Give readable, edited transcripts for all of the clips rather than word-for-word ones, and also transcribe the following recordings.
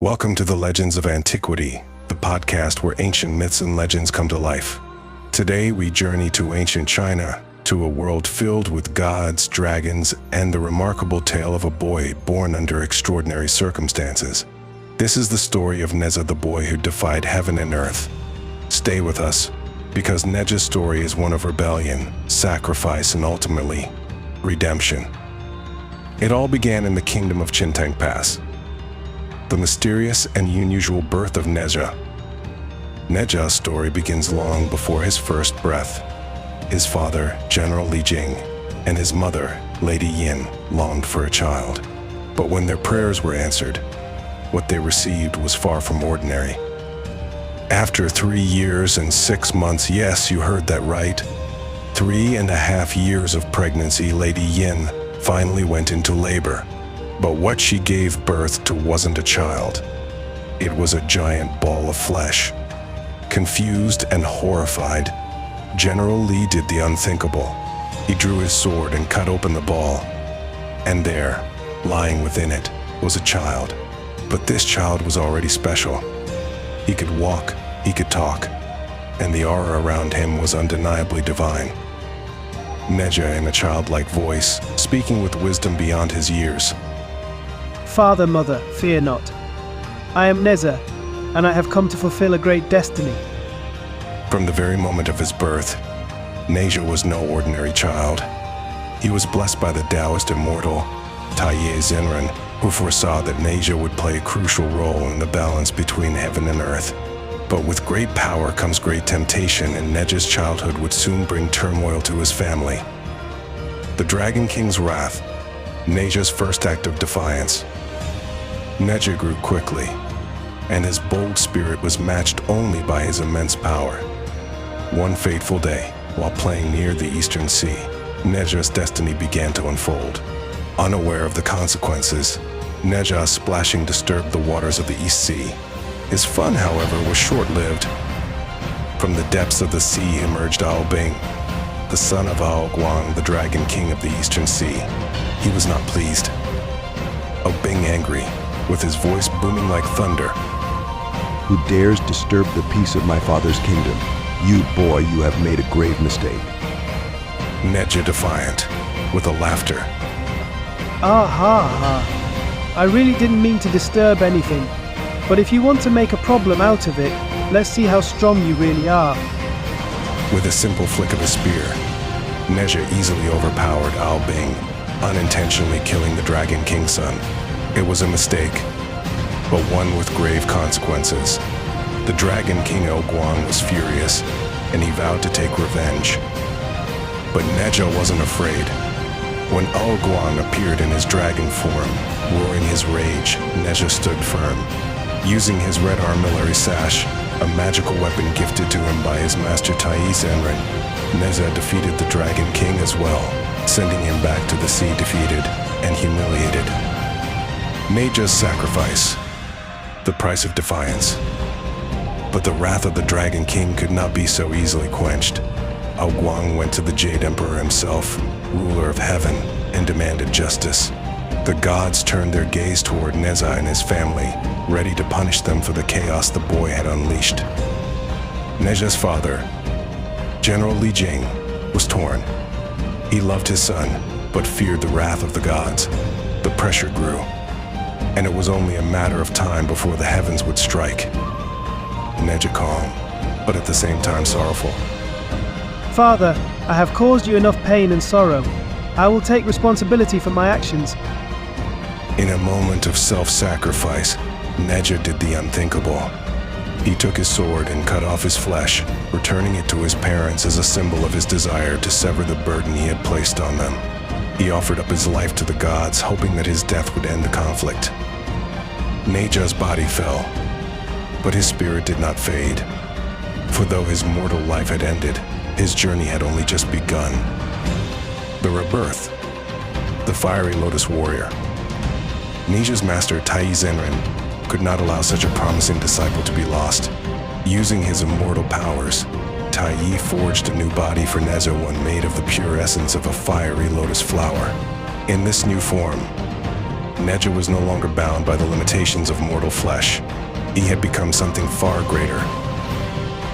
Welcome to the Legends of Antiquity, the podcast where ancient myths and legends come to life. Today we journey to ancient China, to a world filled with gods, dragons, and the remarkable tale of a boy born under extraordinary circumstances. This is the story of Nezha, the boy who defied heaven and earth. Stay with us, because Nezha's story is one of rebellion, sacrifice, and ultimately, redemption. It all began in the kingdom of Qintang Pass. The mysterious and unusual birth of Nezha. Nezha's story begins long before his first breath. His father, General Li Jing, and his mother, Lady Yin, longed for a child. But when their prayers were answered, what they received was far from ordinary. After 3 years and 6 months, yes, you heard that right, 3.5 years of pregnancy, Lady Yin finally went into labor. But what she gave birth to wasn't a child. It was a giant ball of flesh. Confused and horrified, General Li did the unthinkable. He drew his sword and cut open the ball. And there, lying within it, was a child. But this child was already special. He could walk, he could talk, and the aura around him was undeniably divine. Nezha, in a childlike voice, speaking with wisdom beyond his years. Father, mother, fear not. I am Nezha, and I have come to fulfill a great destiny. From the very moment of his birth, Nezha was no ordinary child. He was blessed by the Taoist immortal, deity Zenren, who foresaw that Nezha would play a crucial role in the balance between heaven and earth. But with great power comes great temptation, and Nezha's childhood would soon bring turmoil to his family. The Dragon King's wrath, Nezha's first act of defiance. Nezha grew quickly, and his bold spirit was matched only by his immense power. One fateful day, while playing near the Eastern Sea, Nezha's destiny began to unfold. Unaware of the consequences, Nezha's splashing disturbed the waters of the East Sea. His fun, however, was short-lived. From the depths of the sea emerged Ao Bing, the son of Ao Guang, the Dragon King of the Eastern Sea. He was not pleased. Ao Bing, angry, with his voice booming like thunder. Who dares disturb the peace of my father's kingdom? You, boy, you have made a grave mistake. Nezha, defiant, with a laughter. I really didn't mean to disturb anything. But if you want to make a problem out of it, let's see how strong you really are. With a simple flick of his spear, Nezha easily overpowered Ao Bing, unintentionally killing the Dragon King's son. It was a mistake, but one with grave consequences. The Dragon King Ao Guang was furious, and he vowed to take revenge. But Nezha wasn't afraid. When Ao Guang appeared in his dragon form, roaring his rage, Nezha stood firm. Using his red armillary sash, a magical weapon gifted to him by his master deity Zenren, Nezha defeated the Dragon King as well, sending him back to the sea defeated and humiliated. Nezha's sacrifice, the price of defiance. But the wrath of the Dragon King could not be so easily quenched. Ao Guang went to the Jade Emperor himself, ruler of heaven, and demanded justice. The gods turned their gaze toward Nezha and his family, ready to punish them for the chaos the boy had unleashed. Nezha's father, General Li Jing, was torn. He loved his son, but feared the wrath of the gods. The pressure grew, and it was only a matter of time before the heavens would strike. Nezha calm, but at the same time sorrowful. Father, I have caused you enough pain and sorrow. I will take responsibility for my actions. In a moment of self-sacrifice, Nezha did the unthinkable. He took his sword and cut off his flesh, returning it to his parents as a symbol of his desire to sever the burden he had placed on them. He offered up his life to the gods, hoping that his death would end the conflict. Nezha's body fell, but his spirit did not fade. For though his mortal life had ended, his journey had only just begun. The rebirth, the fiery lotus warrior. Nezha's master, deity Zenren, could not allow such a promising disciple to be lost. Using his immortal powers, deity forged a new body for Nezha, one made of the pure essence of a fiery lotus flower. In this new form, Nezha was no longer bound by the limitations of mortal flesh. He had become something far greater.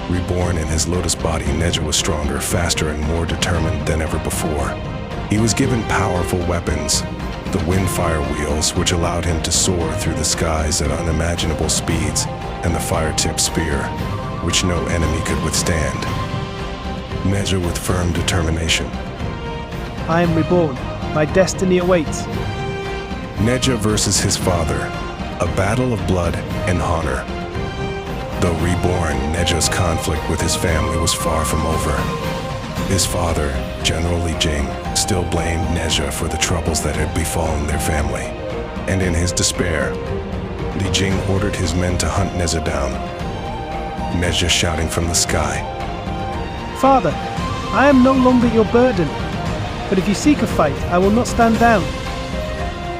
Reborn in his lotus body, Nezha was stronger, faster, and more determined than ever before. He was given powerful weapons, the wind-fire wheels, which allowed him to soar through the skies at unimaginable speeds, and the fire-tipped spear, which no enemy could withstand. Nezha with firm determination. I am reborn. My destiny awaits. Nezha versus his father, a battle of blood and honor. Though reborn, Nezha's conflict with his family was far from over. His father, General Li Jing, still blamed Nezha for the troubles that had befallen their family. And in his despair, Li Jing ordered his men to hunt Nezha down. Nezha shouting from the sky, Father, I am no longer your burden, but if you seek a fight, I will not stand down.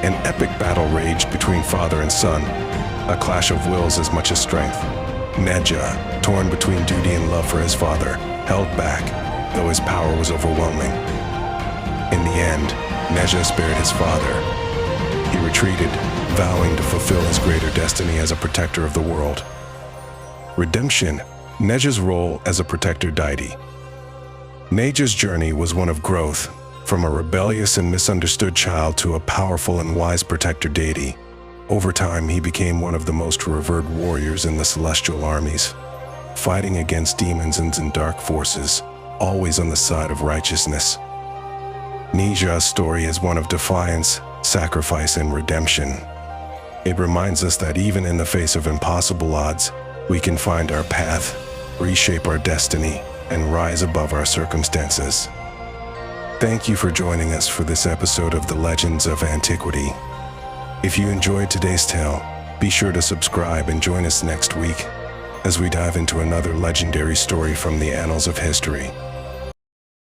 An epic battle raged between father and son, a clash of wills as much as strength. Nezha, torn between duty and love for his father, held back, though his power was overwhelming. In the end, Nezha spared his father. He retreated, vowing to fulfill his greater destiny as a protector of the world. Redemption, Nezha's role as a protector deity. Nezha's journey was one of growth, from a rebellious and misunderstood child to a powerful and wise protector deity. Over time, he became one of the most revered warriors in the celestial armies, fighting against demons and dark forces, always on the side of righteousness. Nezha's story is one of defiance, sacrifice, and redemption. It reminds us that even in the face of impossible odds, we can find our path, reshape our destiny, and rise above our circumstances. Thank you for joining us for this episode of the Legends of Antiquity. If you enjoyed today's tale, be sure to subscribe and join us next week as we dive into another legendary story from the annals of history.